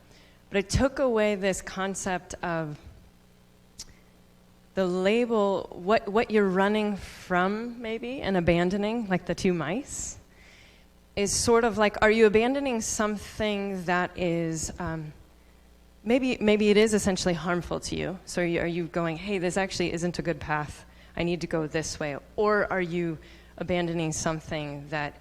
But I took away this concept of the label, what you're running from, maybe, and abandoning, like the two mice, is sort of like, are you abandoning something that is, maybe it is essentially harmful to you? So are you going, hey, this actually isn't a good path, I need to go this way? Or are you abandoning something that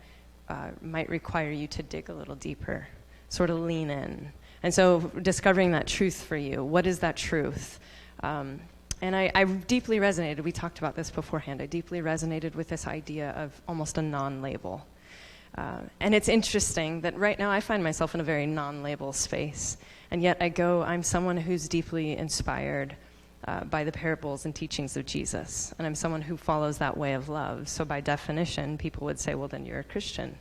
might require you to dig a little deeper, sort of lean in? And so discovering that truth for you, what is that truth? And I deeply resonated, we talked about this beforehand, I deeply resonated with this idea of almost a non-label. And it's interesting that right now I find myself in a very non-label space, and yet I'm someone who's deeply inspired by the parables and teachings of Jesus, and I'm someone who follows that way of love. So by definition, people would say, well, then you're a Christian,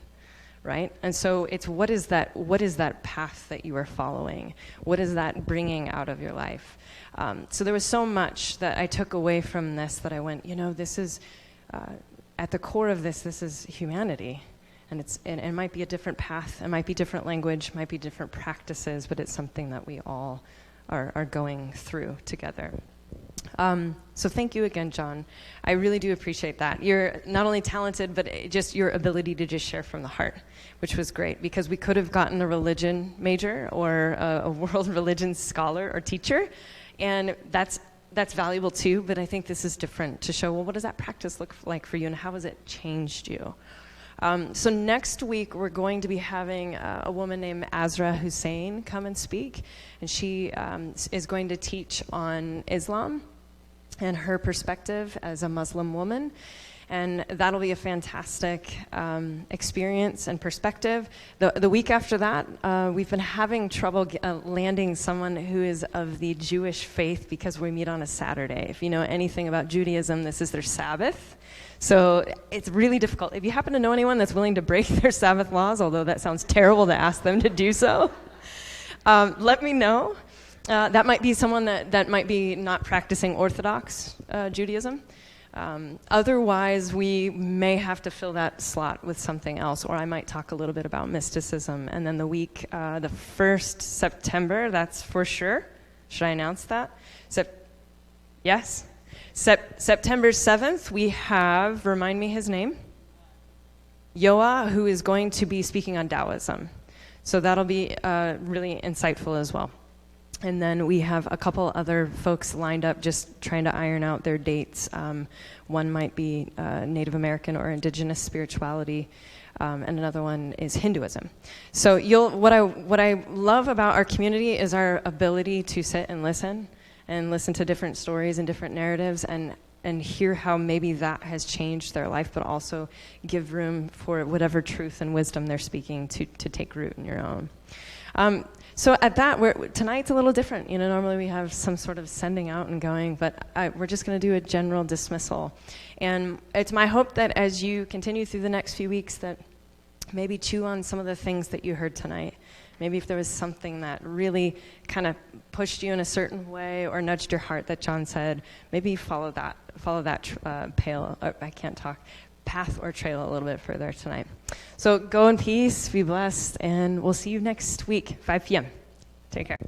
right? And so it's what is that path that you are following? What is that bringing out of your life? So there was so much that I took away from this that I went, this is, at the core of this is humanity. And it might be a different path, it might be different language, might be different practices, but it's something that we all are going through together. So thank you again, John. I really do appreciate that. You're not only talented, but just your ability to just share from the heart, which was great, because we could have gotten a religion major or a world religion scholar or teacher, and that's valuable too, but I think this is different to show, well, what does that practice look like for you, and how has it changed you? So next week, we're going to be having a woman named Azra Hussein come and speak, and she is going to teach on Islam and her perspective as a Muslim woman. And that'll be a fantastic experience and perspective. The week after that, we've been having trouble landing someone who is of the Jewish faith because we meet on a Saturday. If you know anything about Judaism, this is their Sabbath. So it's really difficult. If you happen to know anyone that's willing to break their Sabbath laws, although that sounds terrible to ask them to do so, let me know. That might be someone that might be not practicing Orthodox Judaism. Otherwise, we may have to fill that slot with something else, or I might talk a little bit about mysticism. And then the week, the 1st September, that's for sure. Should I announce that? Yes? September 7th, we have, remind me his name, Yoa, who is going to be speaking on Taoism. So that'll be really insightful as well. And then we have a couple other folks lined up just trying to iron out their dates. One might be Native American or indigenous spirituality, and another one is Hinduism. So what I love about our community is our ability to sit and listen to different stories and different narratives and hear how maybe that has changed their life, but also give room for whatever truth and wisdom they're speaking to take root in your own. So at that, tonight's a little different. Normally we have some sort of sending out and going, but we're just going to do a general dismissal. And it's my hope that as you continue through the next few weeks that maybe chew on some of the things that you heard tonight. Maybe if there was something that really kind of pushed you in a certain way or nudged your heart that John said, maybe follow that path or trail a little bit further tonight. So go in peace, be blessed, and we'll see you next week, 5 p.m. Take care.